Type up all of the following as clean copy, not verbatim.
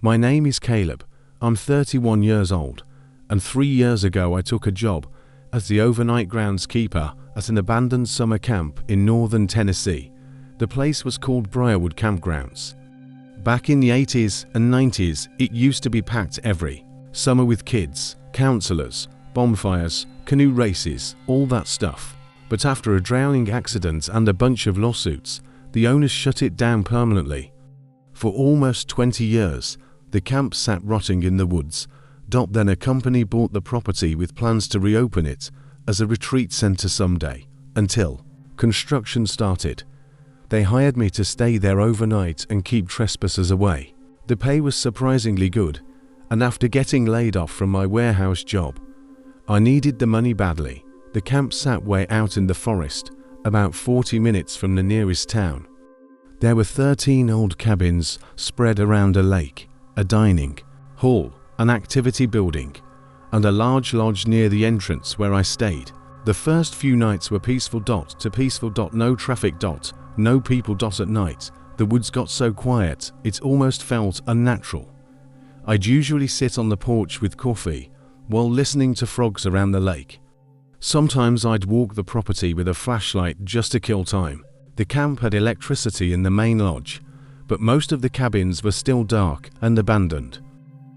My name is Caleb. I'm 31 years old, and 3 years ago I took a job as the overnight groundskeeper at an abandoned summer camp in northern Tennessee. The place was called Briarwood Campgrounds. Back in the 80s and 90s, it used to be packed every summer with kids, counselors, bonfires, canoe races, all that stuff. But after a drowning accident and a bunch of lawsuits, the owners shut it down permanently. For almost 20 years, the camp sat rotting in the woods. Then a company bought the property with plans to reopen it as a retreat center someday, until construction started. They hired me to stay there overnight and keep trespassers away. The pay was surprisingly good, and after getting laid off from my warehouse job, I needed the money badly. The camp sat way out in the forest, about 40 minutes from the nearest town. There were 13 old cabins spread around a lake, a dining hall, an activity building, and a large lodge near the entrance where I stayed. The first few nights were peaceful to peaceful, no traffic, no people at night. The woods got so quiet, it almost felt unnatural. I'd usually sit on the porch with coffee while listening to frogs around the lake. Sometimes I'd walk the property with a flashlight just to kill time. The camp had electricity in the main lodge, but most of the cabins were still dark and abandoned.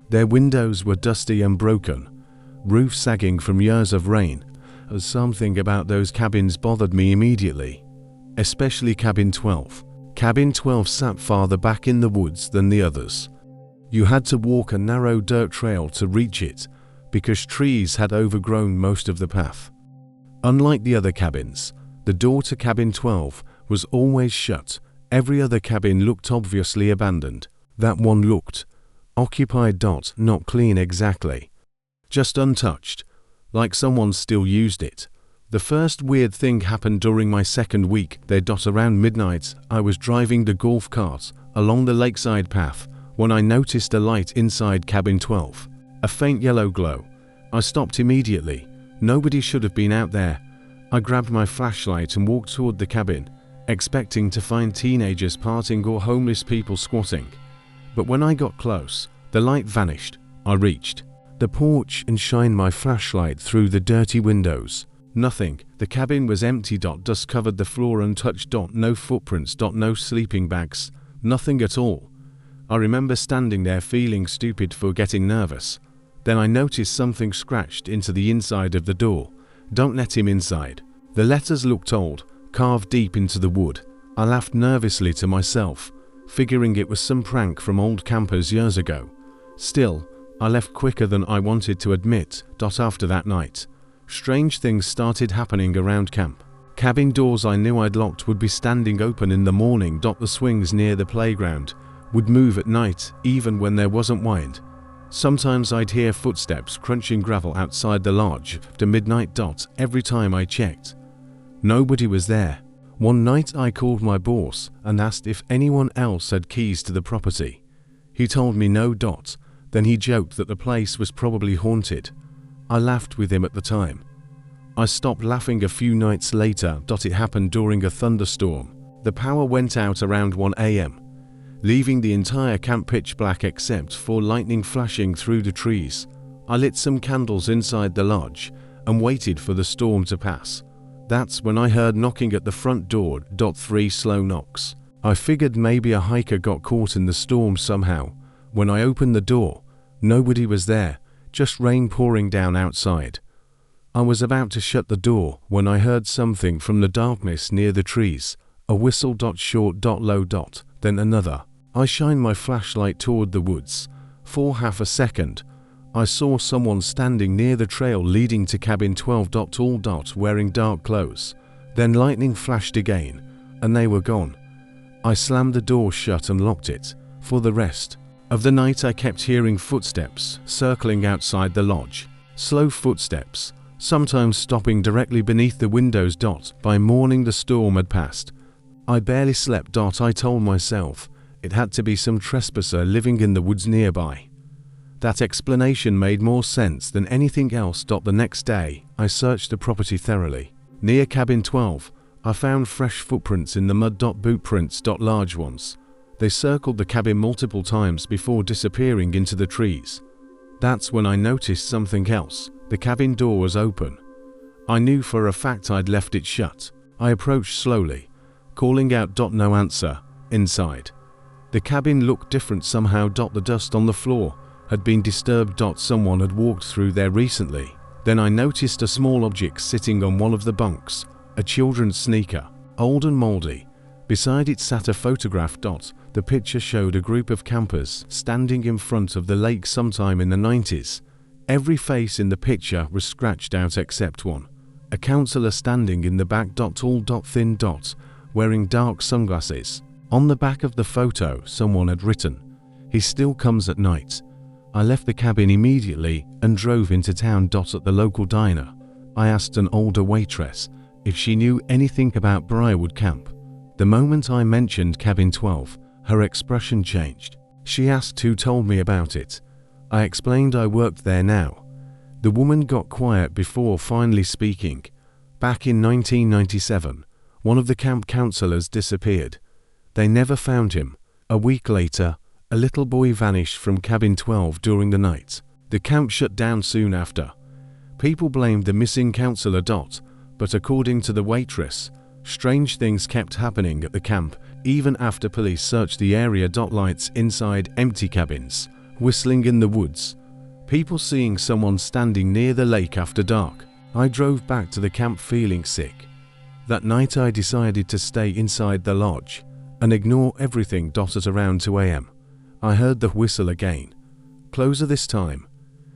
Their windows were dusty and broken, roofs sagging from years of rain. Something about those cabins bothered me immediately, especially cabin 12. Cabin 12 sat farther back in the woods than the others. You had to walk a narrow dirt trail to reach it, because trees had overgrown most of the path. Unlike the other cabins, the door to cabin 12 was always shut. Every other cabin looked obviously abandoned. That one looked occupied, not clean exactly, just untouched, like someone still used it. The first weird thing happened during my second week there. Around midnight, I was driving the golf cart along the lakeside path when I noticed a light inside cabin 12. A faint yellow glow. I stopped immediately. Nobody should have been out there. I grabbed my flashlight and walked toward the cabin, expecting to find teenagers partying or homeless people squatting. But when I got close, the light vanished. I reached the porch and shined my flashlight through the dirty windows. Nothing. The cabin was empty. Dust covered the floor untouched. No footprints. No sleeping bags. Nothing at all. I remember standing there feeling stupid for getting nervous. Then I noticed something scratched into the inside of the door. "Don't let him inside." The letters looked old, carved deep into the wood. I laughed nervously to myself, figuring it was some prank from old campers years ago. Still, I left quicker than I wanted to admit. After that night, strange things started happening around camp. Cabin doors I knew I'd locked would be standing open in the morning. The swings near the playground would move at night, even when there wasn't wind. Sometimes I'd hear footsteps crunching gravel outside the lodge after midnight. Every time I checked, nobody was there. One night I called my boss and asked if anyone else had keys to the property. He told me no. Then he joked that the place was probably haunted. I laughed with him at the time. I stopped laughing a few nights later. It happened during a thunderstorm. The power went out around 1 a.m., leaving the entire camp pitch black except for lightning flashing through the trees. I lit some candles inside the lodge and waited for the storm to pass. That's when I heard knocking at the front door. 3 slow knocks. I figured maybe a hiker got caught in the storm somehow. When I opened the door, nobody was there, just rain pouring down outside. I was about to shut the door when I heard something from the darkness near the trees. A whistle. Short. Low. Then another. I shined my flashlight toward the woods. For half a second, I saw someone standing near the trail leading to cabin 12. All wearing dark clothes. Then lightning flashed again, and they were gone. I slammed the door shut and locked it. For the rest of the night I kept hearing footsteps circling outside the lodge. Slow footsteps, sometimes stopping directly beneath the windows. By morning the storm had passed. I barely slept. I told myself it had to be some trespasser living in the woods nearby. That explanation made more sense than anything else. The next day, I searched the property thoroughly. Near cabin 12, I found fresh footprints in the mud. Boot prints. Large ones. They circled the cabin multiple times before disappearing into the trees. That's when I noticed something else. The cabin door was open. I knew for a fact I'd left it shut. I approached slowly, calling out, "No answer," inside. The cabin looked different somehow. The dust on the floor had been disturbed. Someone had walked through there recently. Then I noticed a small object sitting on one of the bunks, a children's sneaker, old and moldy. Beside it sat a photograph. The picture showed a group of campers standing in front of the lake sometime in the 90s. Every face in the picture was scratched out except one. A counselor standing in the back. Tall, thin, wearing dark sunglasses. On the back of the photo, someone had written, "He still comes at night." I left the cabin immediately and drove into town. At the local diner, I asked an older waitress if she knew anything about Briarwood Camp. The moment I mentioned Cabin 12, her expression changed. She asked who told me about it. I explained I worked there now. The woman got quiet before finally speaking. Back in 1997, one of the camp counselors disappeared. They never found him. A week later, a little boy vanished from Cabin 12 during the night. The camp shut down soon after. People blamed the missing counselor. But according to the waitress, strange things kept happening at the camp even after police searched the area. Lights inside empty cabins, whistling in the woods, people seeing someone standing near the lake after dark. I drove back to the camp feeling sick. That night I decided to stay inside the lodge and ignore everything. At around 2 a.m. I heard the whistle again, closer this time.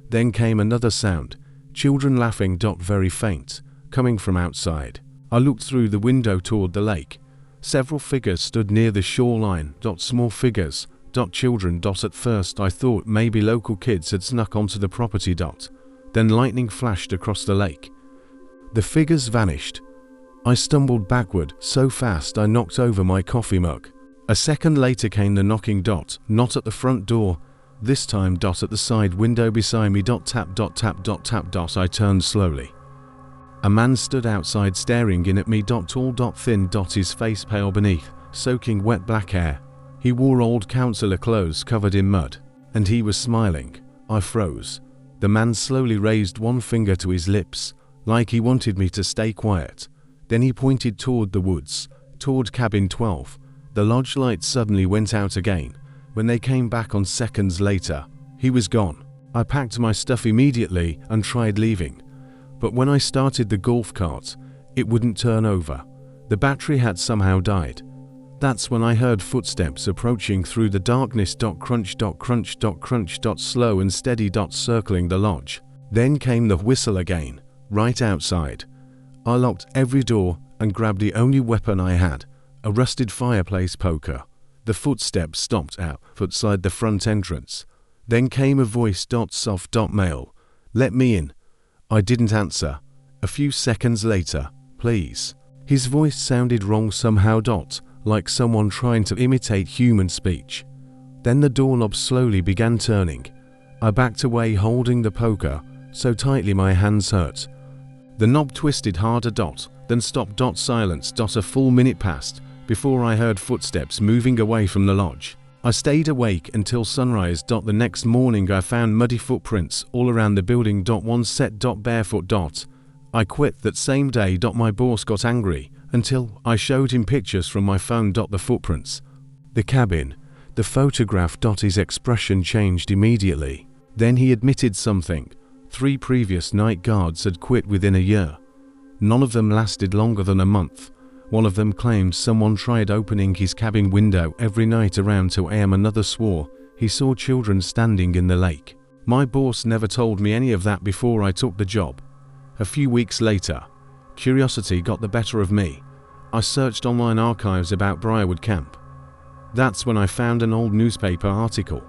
Then came another sound, children laughing. Very faint, coming from outside. I looked through the window toward the lake. Several figures stood near the shoreline. Small figures. Children. At first I thought maybe local kids had snuck onto the property. Then lightning flashed across the lake. The figures vanished. I stumbled backward so fast I knocked over my coffee mug. A second later came the knocking. Not at the front door. This time. At the side window beside me. Tap, tap. I turned slowly. A man stood outside staring in at me. Tall, thin. His face pale beneath soaking wet black hair. He wore old counselor clothes covered in mud, and he was smiling. I froze. The man slowly raised one finger to his lips, like he wanted me to stay quiet. Then he pointed toward the woods, toward Cabin 12. The lodge lights suddenly went out again. When they came back on seconds later, he was gone. I packed my stuff immediately and tried leaving. But when I started the golf cart, it wouldn't turn over. The battery had somehow died. That's when I heard footsteps approaching through the darkness. Crunch, crunch, crunch, slow and steady. Circling the lodge. Then came the whistle again, right outside. I locked every door and grabbed the only weapon I had, a rusted fireplace poker. The footsteps stopped outside the front entrance. Then came a voice. Soft. Male. "Let me in." I didn't answer. A few seconds later, "Please." His voice sounded wrong somehow. Like someone trying to imitate human speech. Then the doorknob slowly began turning. I backed away holding the poker so tightly my hands hurt. The knob twisted harder. Then stopped. Silence. A full minute passed before I heard footsteps moving away from the lodge. I stayed awake until sunrise. The next morning I found muddy footprints all around the building. One set. Barefoot. I quit that same day. My boss got angry until I showed him pictures from my phone. The footprints, the cabin, the photograph. His expression changed immediately. Then he admitted something. 3 previous night guards had quit within a year. None of them lasted longer than a month. One of them claimed someone tried opening his cabin window every night around 2 a.m. Another swore he saw children standing in the lake. My boss never told me any of that before I took the job. A few weeks later, curiosity got the better of me. I searched online archives about Briarwood Camp. That's when I found an old newspaper article.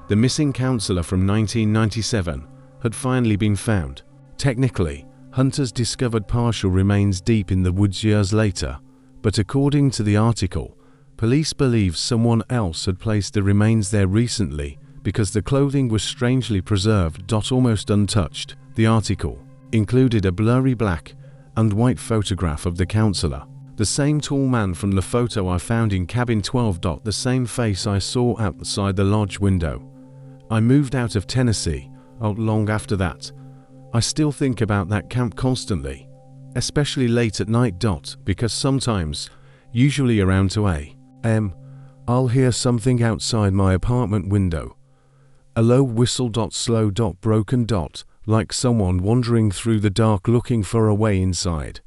The missing counselor from 1997 had finally been found. Technically, hunters discovered partial remains deep in the woods years later, but according to the article, police believe someone else had placed the remains there recently because the clothing was strangely preserved. Almost untouched. The article included a blurry black and white photograph of the counselor. The same tall man from the photo I found in cabin 12. The same face I saw outside the lodge window. I moved out of Tennessee long after that. I still think about that camp constantly, especially late at night. Because sometimes, usually around 2 a.m., I'll hear something outside my apartment window. A low whistle. Slow. Broken. Like someone wandering through the dark looking for a way inside.